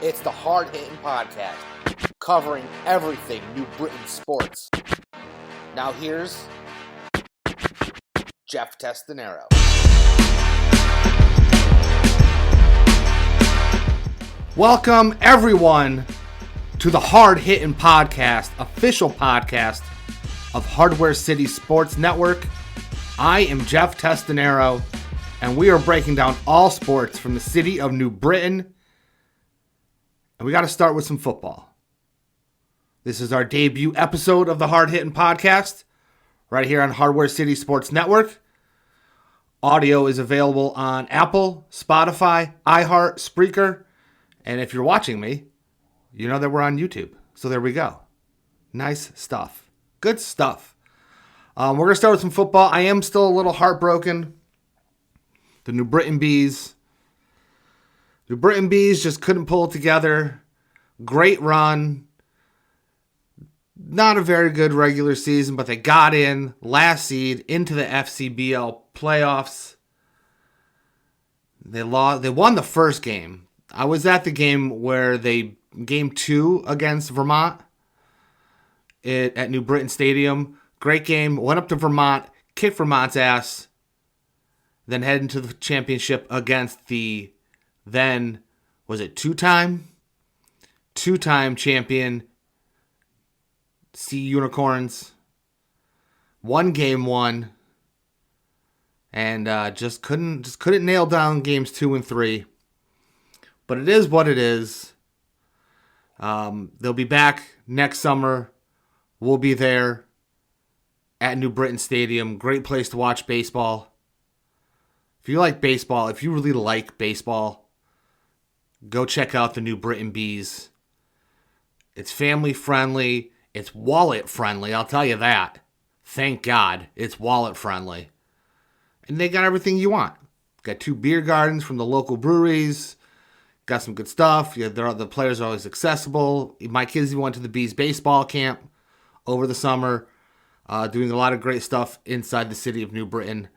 It's the Hard Hittin Podcast, covering everything New Britain sports. Now here's Jeff Testanero. Welcome everyone to the Hard Hittin Podcast, official podcast of Hardware City Sports Network. I am Jeff Testanero, and we are breaking down all sports from the city of New Britain. And we got to start with some football. This is our debut episode of the Hard Hittin Podcast, right here on Hardware City Sports Network. Audio is available on Apple, Spotify, iHeart, Spreaker, and if you're watching me, you know that we're on YouTube. So there we go. Nice stuff. Good stuff. We're going to start with some football. I am still a little heartbroken. The New Britain Bees just couldn't pull it together. Great run. Not a very good regular season, but they got in last seed into the FCBL playoffs. They won the first game. I was at the game where game 2 against Vermont at New Britain Stadium. Great game. Went up to Vermont, kicked Vermont's ass, then head into the championship against the then, was it two-time champion Sea Unicorns. Won game 1, and just couldn't nail down games 2 and 3. But it is what it is. They'll be back next summer. We'll be there at New Britain Stadium. Great place to watch baseball. If you like baseball, if you really like baseball, go check out the New Britain Bees. It's family friendly. It's wallet friendly. I'll tell you that. Thank God it's wallet friendly. And they got everything you want. Got 2 beer gardens from the local breweries. Got some good stuff. The players are always accessible. My kids even went to the Bees baseball camp over the summer, doing a lot of great stuff inside the city of New Britain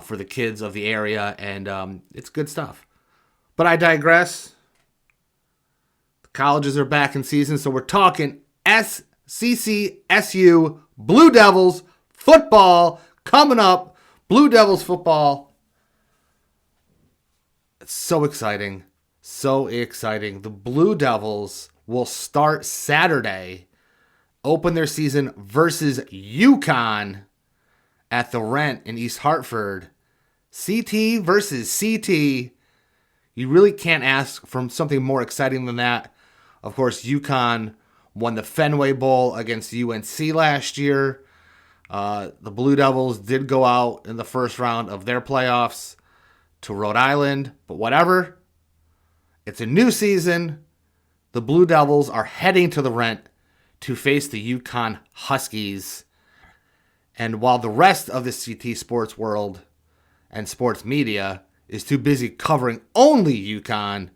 for the kids of the area, and it's good stuff. But I digress. The colleges are back in season, so we're talking CCSU Blue Devils Football coming up. Blue Devils Football. It's so exciting. So exciting. The Blue Devils will start Saturday, open their season versus UConn at the Rent in East Hartford. CT versus CT. You really can't ask for something more exciting than that. Of course, UConn won the Fenway Bowl against UNC last year. The Blue Devils did go out in the first round of their playoffs to Rhode Island, but whatever. It's a new season. The Blue Devils are heading to the Rent to face the UConn Huskies. And while the rest of the CT sports world and sports media is too busy covering only UConn,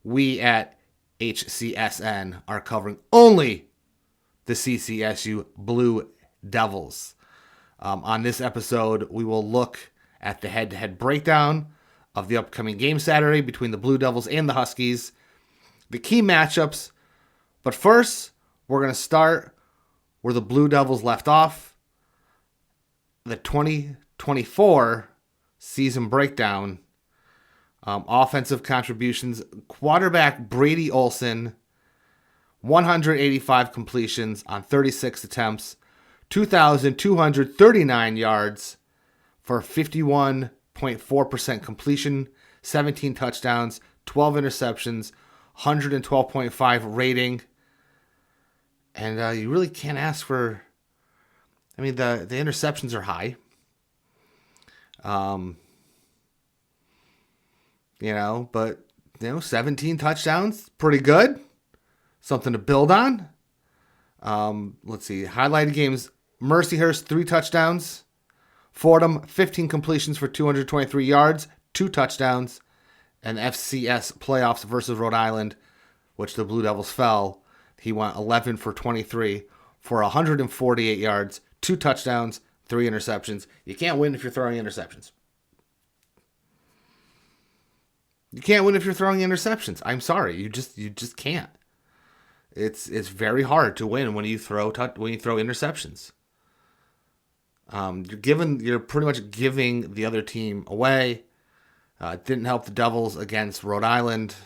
we at HCSN are covering only the CCSU Blue Devils. On this episode, we will look at the head-to-head breakdown of the upcoming game Saturday between the Blue Devils and the Huskies, the key matchups. But first, we're going to start where the Blue Devils left off, the 2024 season breakdown. Offensive contributions, quarterback Brady Olson, 185 completions on 36 attempts, 2,239 yards for 51.4% completion, 17 touchdowns, 12 interceptions, 112.5 rating. And you really can't ask for... I mean, the interceptions are high. 17 touchdowns, pretty good. Something to build on. Let's see. Highlighted games. Mercyhurst, 3 touchdowns. Fordham, 15 completions for 223 yards, 2 touchdowns. And FCS playoffs versus Rhode Island, which the Blue Devils fell. He went 11 for 23 for 148 yards, 2 touchdowns, 3 interceptions. You can't win if you're throwing interceptions. You can't win if you're throwing interceptions. I'm sorry, you just can't. It's very hard to win when you throw interceptions. You're pretty much giving the other team away. It didn't help the Devils against Rhode Island.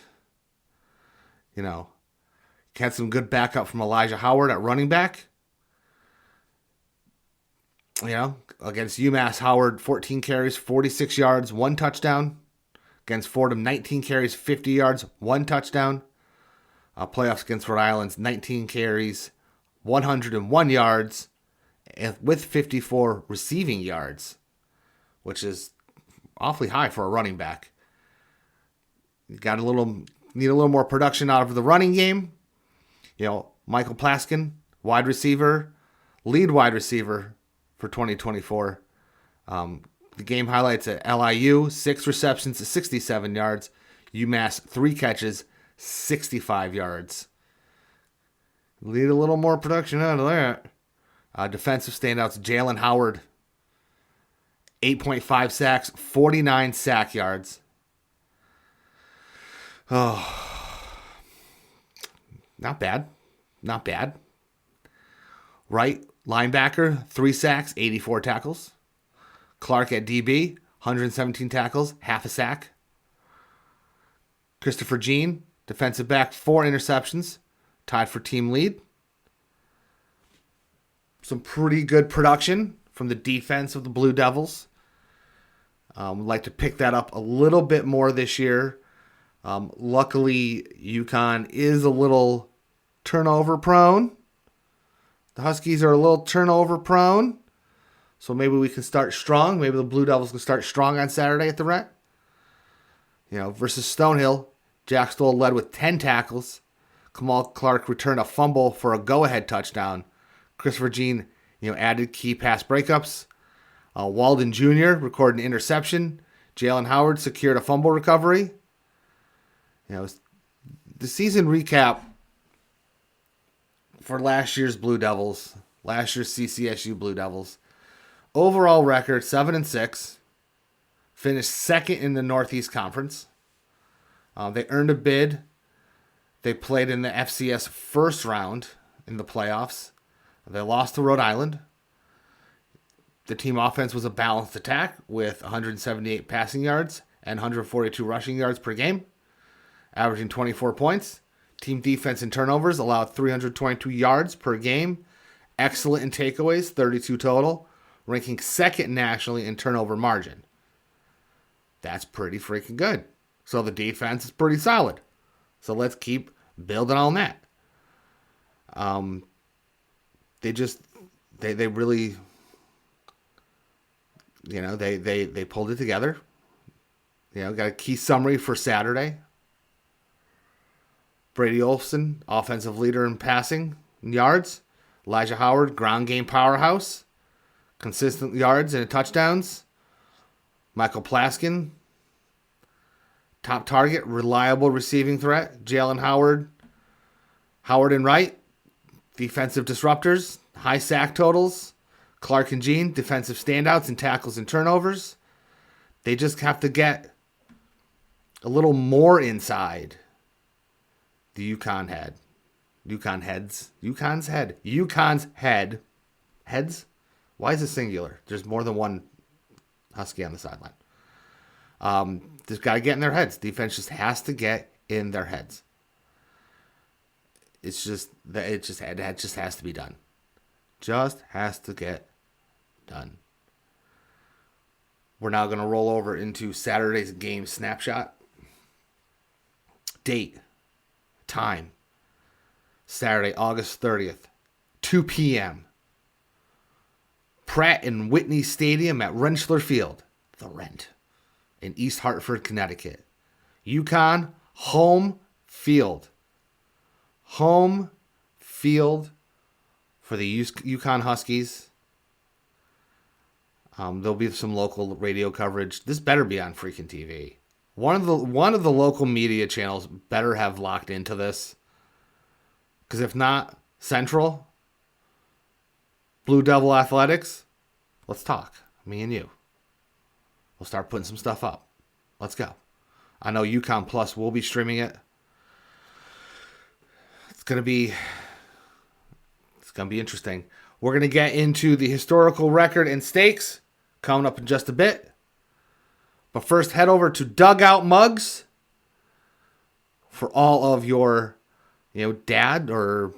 Had some good backup from Elijah Howard at running back. Against UMass, Howard, 14 carries, 46 yards, 1 touchdown. Against Fordham, 19 carries, 50 yards, 1 touchdown. Playoffs against Rhode Island, 19 carries, 101 yards, with 54 receiving yards, which is awfully high for a running back. You need a little more production out of the running game. Michael Plaskin, lead wide receiver for 2024. The game highlights at LIU, 6 receptions, 67 yards. UMass, 3 catches, 65 yards. Need a little more production out of that. Defensive standouts, Jalen Howard, 8.5 sacks, 49 sack yards. Oh, not bad. Right linebacker, 3 sacks, 84 tackles. Clark at DB, 117 tackles, half a sack. Christopher Jean, defensive back, 4 interceptions, tied for team lead. Some pretty good production from the defense of the Blue Devils. Would like to pick that up a little bit more this year. Luckily, UConn is a little turnover prone. The Huskies are a little turnover prone. So maybe we can start strong. Maybe the Blue Devils can start strong on Saturday at the Rent. Versus Stonehill, Jack Stoll led with 10 tackles. Kamal Clark returned a fumble for a go-ahead touchdown. Christopher Jean, added key pass breakups. Walden Jr. recorded an interception. Jalen Howard secured a fumble recovery. The season recap for last year's Blue Devils, last year's CCSU Blue Devils. Overall record, 7-6. Finished second in the Northeast Conference. They earned a bid. They played in the FCS first round in the playoffs. They lost to Rhode Island. The team offense was a balanced attack with 178 passing yards and 142 rushing yards per game, averaging 24 points. Team defense and turnovers allowed 322 yards per game. Excellent in takeaways, 32 total, ranking second nationally in turnover margin. That's pretty freaking good. So the defense is pretty solid. So let's keep building on that. They really, they pulled it together. Got a key summary for Saturday. Brady Olson, offensive leader in passing and yards. Elijah Howard, ground game powerhouse. Consistent yards and touchdowns. Michael Plaskin, top target, reliable receiving threat. Jalen Howard, Howard and Wright, defensive disruptors. High sack totals. Clark and Jean, defensive standouts in tackles and turnovers. They just have to get a little more inside the UConn head. UConn's head. Heads? Why is it singular? There's more than one Husky on the sideline. Just got to get in their heads. Defense just has to get in their heads. It just has to be done. Just has to get done. We're now going to roll over into Saturday's game snapshot. Date. Time. Saturday, August 30th, 2 p.m. Pratt and Whitney Stadium at Rentschler Field, the Rent, in East Hartford, Connecticut. UConn, home field. Home field for the UConn Huskies. There'll be some local radio coverage. This better be on freaking TV. One of the local media channels better have locked into this. Because if not, Central, Blue Devil Athletics, let's talk. Me and you. We'll start putting some stuff up. Let's go. I know UConn Plus will be streaming it. It's gonna be interesting. We're gonna get into the historical record and stakes coming up in just a bit. But first, head over to Dugout Mugs for all of your, dad or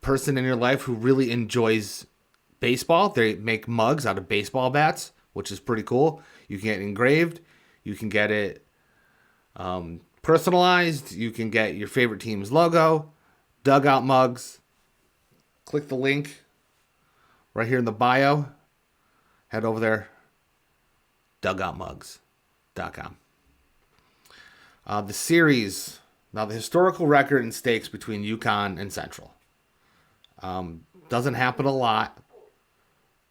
person in your life who really enjoys baseball. They make mugs out of baseball bats, which is pretty cool. You can get it engraved. You can get it personalized. You can get your favorite team's logo. Dugout Mugs. Click the link right here in the bio. Head over there. Dugoutmugs.com. The series, now the historical record and stakes between UConn and Central. Doesn't happen a lot.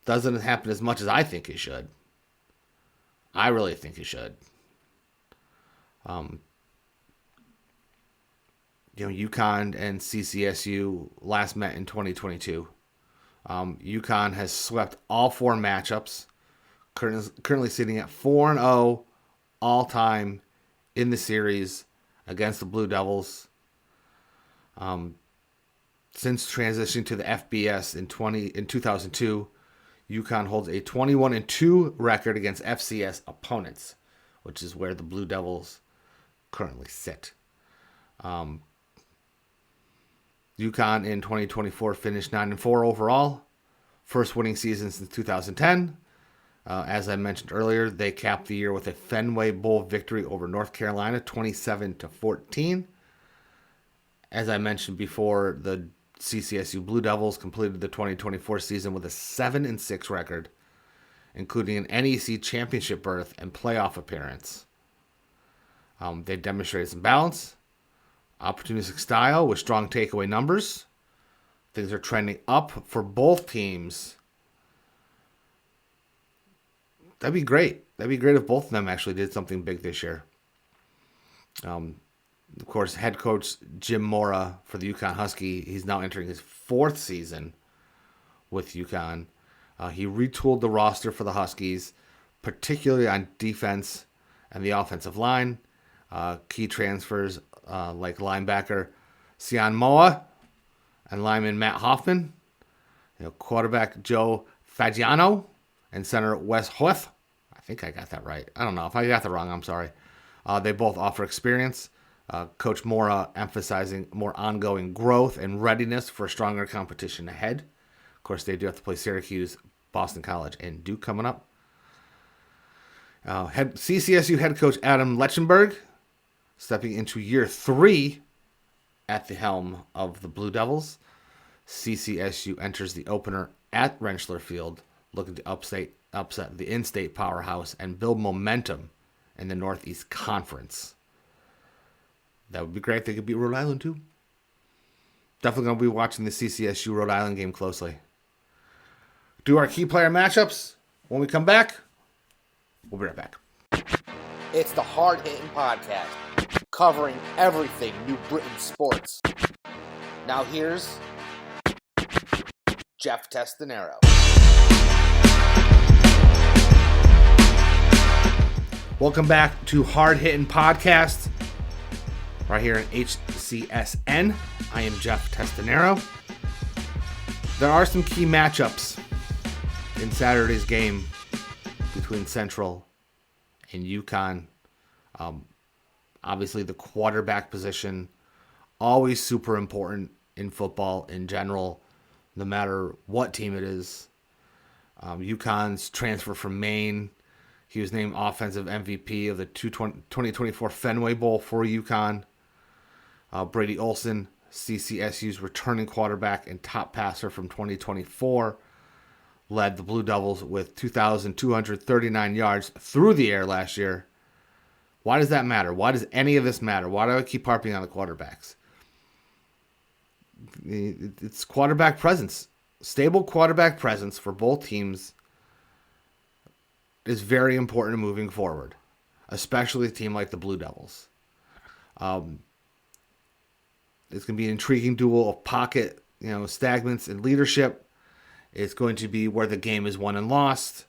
Doesn't happen as much as I think it should. I really think it should. UConn and CCSU last met in 2022. UConn has swept all 4 matchups, currently sitting at 4-0 all-time in the series against the Blue Devils. Since transitioning to the FBS in 2002, UConn holds a 21-2 record against FCS opponents, which is where the Blue Devils currently sit. UConn in 2024 finished 9-4 overall, first winning season since 2010. As I mentioned earlier, they capped the year with a Fenway Bowl victory over North Carolina, 27-14. As I mentioned before, the CCSU Blue Devils completed the 2024 season with a 7-6 record, including an NEC championship berth and playoff appearance. They demonstrated some balance, opportunistic style with strong takeaway numbers. Things are trending up for both teams. That'd be great. That'd be great if both of them actually did something big this year. Of course, head coach Jim Mora for the UConn Husky, he's now entering his 4th season with UConn. He retooled the roster for the Huskies, particularly on defense and the offensive line. Key transfers like linebacker Sian Moa and lineman Matt Hoffman, quarterback Joe Fagiano, and center Wes Hoeth. I think I got that right. I don't know. If I got that wrong, I'm sorry. They both offer experience. Coach Mora emphasizing more ongoing growth and readiness for stronger competition ahead. Of course, they do have to play Syracuse, Boston College, and Duke coming up. CCSU head coach Adam Lechenberg stepping into year 3 at the helm of the Blue Devils. CCSU enters the opener at Rentschler Field, looking to upset the in-state powerhouse and build momentum in the Northeast Conference. That would be great if they could beat Rhode Island too. Definitely going to be watching the CCSU Rhode Island game closely. Do our key player matchups. When we come back, we'll be right back. It's the Hard Hittin Podcast, covering everything New Britain sports. Now here's Jeff Testanero. Welcome back to Hard Hittin Podcast, right here at HCSN. I am Jeff Testanero. There are some key matchups in Saturday's game between Central and UConn. Obviously, the quarterback position, always super important in football in general, no matter what team it is. UConn's transfer from Maine. He was named offensive MVP of the 2024 Fenway Bowl for UConn. Brady Olson, CCSU's returning quarterback and top passer from 2024, led the Blue Devils with 2,239 yards through the air last year. Why does that matter? Why does any of this matter? Why do I keep harping on the quarterbacks? It's quarterback presence. Stable quarterback presence for both teams is very important moving forward, especially a team like the Blue Devils. It's going to be an intriguing duel of pocket, stagments and leadership. It's going to be where the game is won and lost.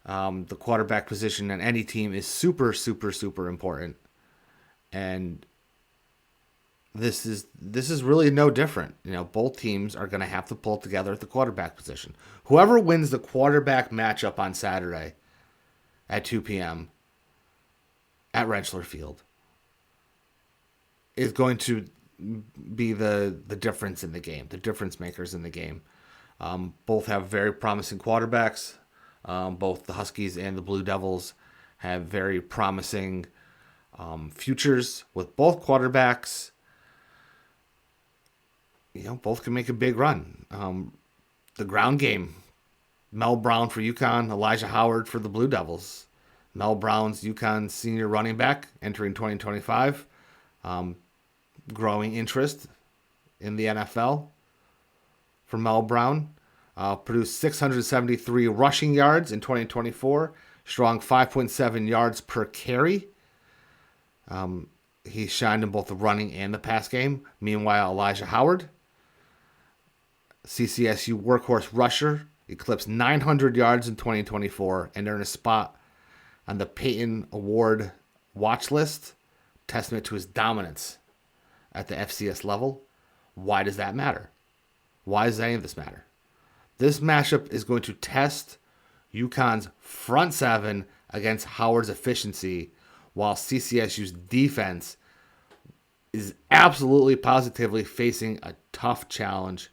The quarterback position on any team is super, super, super important. And this is really no different. Both teams are going to have to pull together at the quarterback position. Whoever wins the quarterback matchup on Saturday at 2 p.m. at Rentschler Field is going to be the difference in the game, the difference makers in the game. Both have very promising quarterbacks. Both the Huskies and the Blue Devils have very promising futures with both quarterbacks. Both can make a big run. The ground game, Mel Brown for UConn, Elijah Howard for the Blue Devils. Mel Brown's UConn senior running back entering 2025. Growing interest in the NFL for Mel Brown. Produced 673 rushing yards in 2024. Strong 5.7 yards per carry. He shined in both the running and the pass game. Meanwhile, Elijah Howard, CCSU workhorse rusher, eclipsed 900 yards in 2024 and earned a spot on the Peyton Award watch list, testament to his dominance at the FCS level. Why does that matter? Why does any of this matter? This matchup is going to test UConn's front seven against Howard's efficiency, while CCSU's defense is absolutely positively facing a tough challenge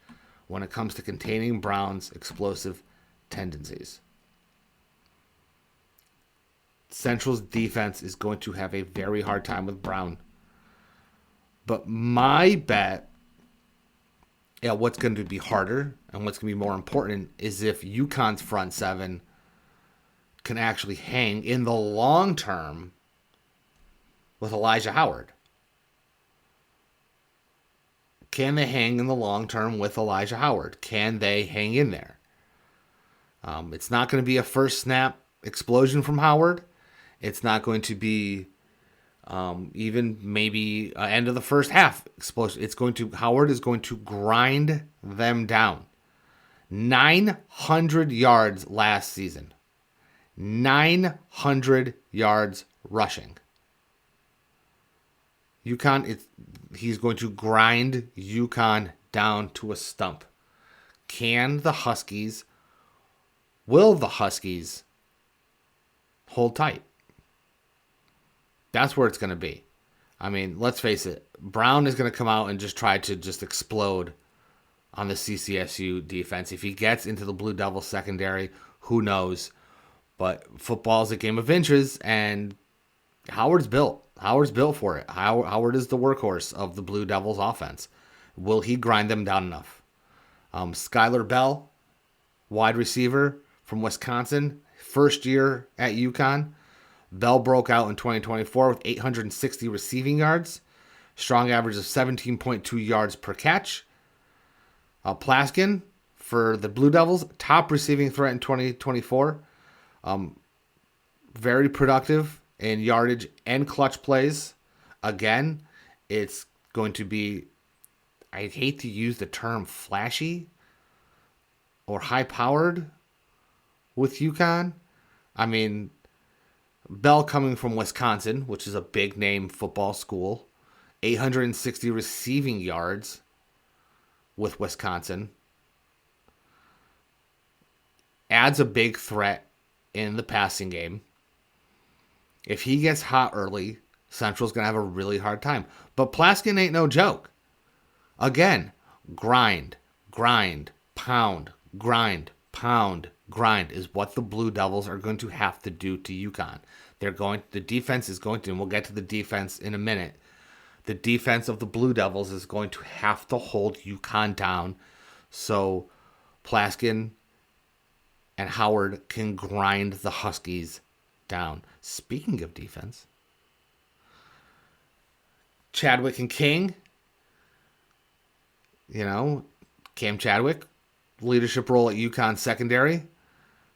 when it comes to containing Brown's explosive tendencies. Central's defense is going to have a very hard time with Brown. But my bet at what's going to be harder and what's going to be more important is if UConn's front seven can actually hang in the long term with Elijah Howard. Can they hang in the long term with Elijah Howard? Can they hang in there? It's not going to be a first snap explosion from Howard. It's not going to be even maybe end of the first half explosion. Howard is going to grind them down. 900 yards last season. 900 yards rushing. UConn, he's going to grind UConn down to a stump. Will the Huskies hold tight? That's where it's going to be. I mean, let's face it. Brown is going to come out and just try to just explode on the CCSU defense. If he gets into the Blue Devils secondary, who knows? But football is a game of inches, and Howard's built. Howard's built for it. Howard is the workhorse of the Blue Devils offense. Will he grind them down enough? Skylar Bell, wide receiver from Wisconsin, first year at UConn. Bell broke out in 2024 with 860 receiving yards, strong average of 17.2 yards per catch. Plaskin for the Blue Devils, top receiving threat in 2024. Very productive in yardage and clutch plays. Again, it's going to be, I hate to use the term flashy or high-powered with UConn. I mean, Bell coming from Wisconsin, which is a big-name football school, 860 receiving yards with Wisconsin, adds a big threat in the passing game. If he gets hot early, Central's going to have a really hard time. But Plaskin ain't no joke. Again, grind, pound, grind is what the Blue Devils are going to have to do to UConn. The defense is going to, and we'll get to the defense in a minute. The defense of the Blue Devils is going to have to hold UConn down so Plaskin and Howard can grind the Huskies down. Speaking of defense, Chadwick and King, Cam Chadwick, leadership role at UConn secondary.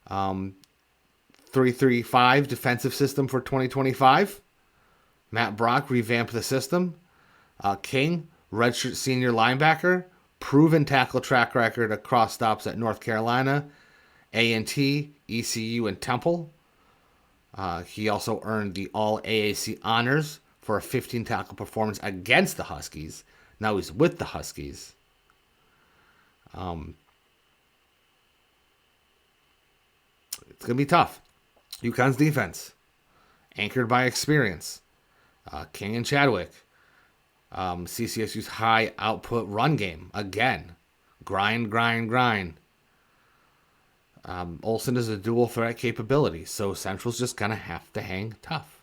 3-3-5 defensive system for 2025. Matt Brock revamped the system. King, redshirt senior linebacker, proven tackle track record across stops at North Carolina, A&T, ECU, and Temple. He also earned the All-AAC honors for a 15 tackle performance against the Huskies. Now he's with the Huskies. It's going to be tough. UConn's defense, anchored by experience. King and Chadwick. CCSU's high output run game. Again, grind. Olsen is a dual threat capability, so Central's just going to have to hang tough.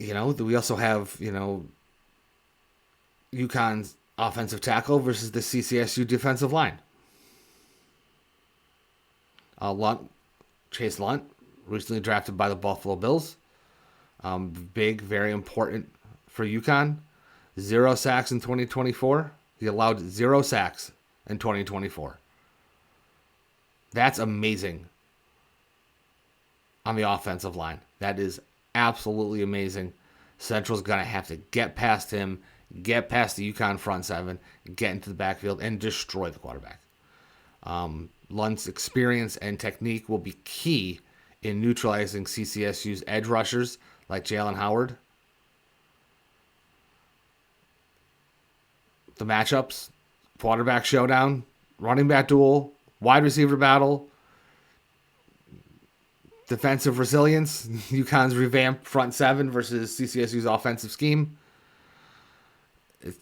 We also have, UConn's offensive tackle versus the CCSU defensive line. Chase Lunt, recently drafted by the Buffalo Bills. Big, very important for UConn. 0 sacks in 2024. He allowed 0 sacks in 2024. That's amazing on the offensive line. That is absolutely amazing. Central's going to have to get past him, get past the UConn front seven, get into the backfield, and destroy the quarterback. Lunt's experience and technique will be key in neutralizing CCSU's edge rushers like Jalen Howard. The matchups, quarterback showdown, running back duel, wide receiver battle, defensive resilience, UConn's revamped front seven versus CCSU's offensive scheme.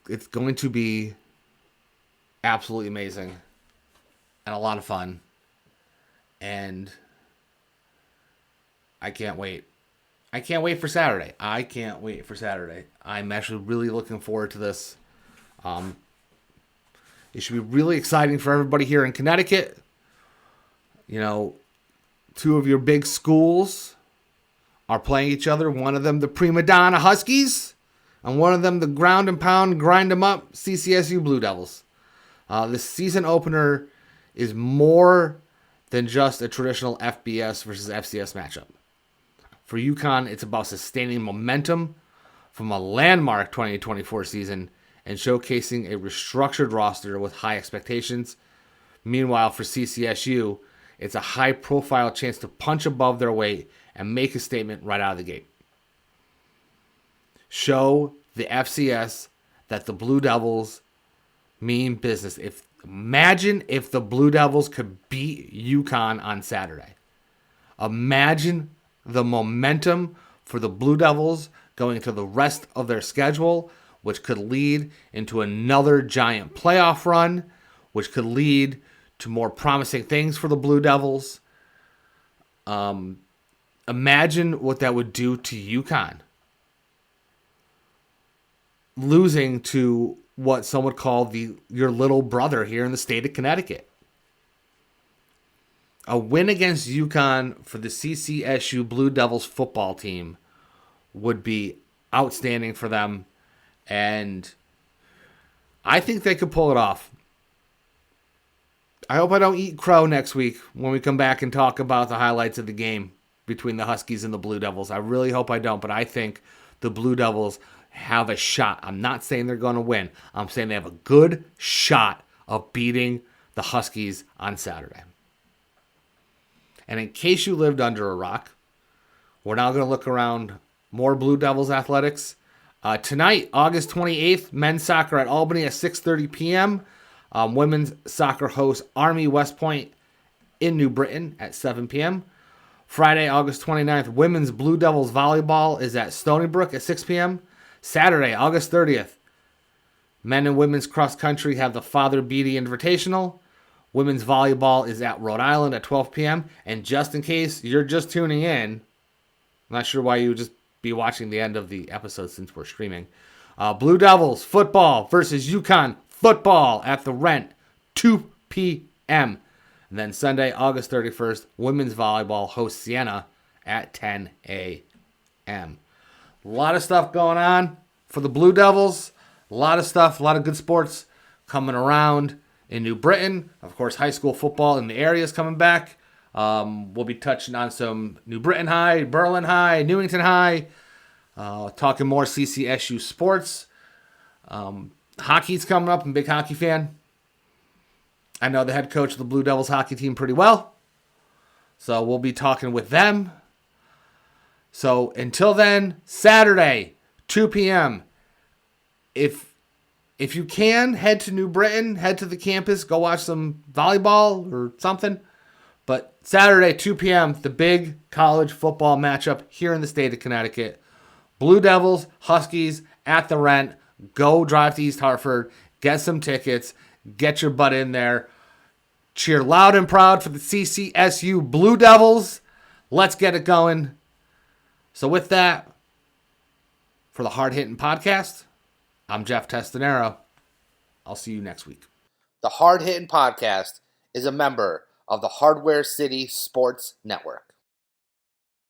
It's going to be absolutely amazing and a lot of fun. And I can't wait. I can't wait for Saturday. I'm actually really looking forward to this. It should be really exciting for everybody here in Connecticut. Two of your big schools are playing each other. One of them, the prima donna Huskies, and one of them, the ground and pound, grind them up CCSU Blue Devils. The season opener is more than just a traditional FBS versus FCS matchup. For UConn, it's about sustaining momentum from a landmark 2024 season and showcasing a restructured roster with high expectations. Meanwhile, for CCSU, it's a high-profile chance to punch above their weight and make a statement right out of the gate. Show the FCS that the Blue Devils mean business. Imagine if the Blue Devils could beat UConn on Saturday. Imagine the momentum for the Blue Devils going into the rest of their schedule, which could lead into another giant playoff run, which could lead to more promising things for the Blue Devils. Imagine what that would do to UConn. Losing to what some would call your little brother here in the state of Connecticut. A win against UConn for the CCSU Blue Devils football team would be outstanding for them. And I think they could pull it off. I hope I don't eat crow next week when we come back and talk about the highlights of the game between the Huskies and the Blue Devils. I really hope I don't, but I think the Blue Devils have a shot. I'm not saying they're going to win. I'm saying they have a good shot of beating the Huskies on Saturday. And in case you lived under a rock, we're now going to look around more Blue Devils athletics. Tonight, August 28th, men's soccer at Albany at 6:30 p.m. Women's soccer hosts Army West Point in New Britain at 7 p.m. Friday, August 29th, women's Blue Devils volleyball is at Stony Brook at 6 p.m. Saturday, August 30th, men and women's cross country have the Father Beatty Invitational. Women's volleyball is at Rhode Island at 12 p.m. And just in case you're just tuning in, I'm not sure why you would just be watching the end of the episode since we're streaming. Blue Devils football versus UConn football at the Rent, 2 p.m. And then Sunday, August 31st, women's volleyball hosts Siena at 10 a.m. A lot of stuff going on for the Blue Devils. A lot of stuff, a lot of good sports coming around in New Britain. Of course, high school football in the area is coming back. We'll be touching on some New Britain High, Berlin High, Newington High. Talking more CCSU sports. Hockey's coming up. I'm a big hockey fan. I know the head coach of the Blue Devils hockey team pretty well. So we'll be talking with them So until then, Saturday, 2 p.m. If you can, head to New Britain, head to the campus, go watch some volleyball or something. But Saturday, 2 p.m., the big college football matchup here in the state of Connecticut. Blue Devils, Huskies at the Rent. Go drive to East Hartford, get some tickets, get your butt in there. Cheer loud and proud for the CCSU Blue Devils. Let's get it going. So with that, for the Hard Hittin Podcast, I'm Jeff Testanero. I'll see you next week. The Hard Hittin Podcast is a member of the Hardware City Sports Network.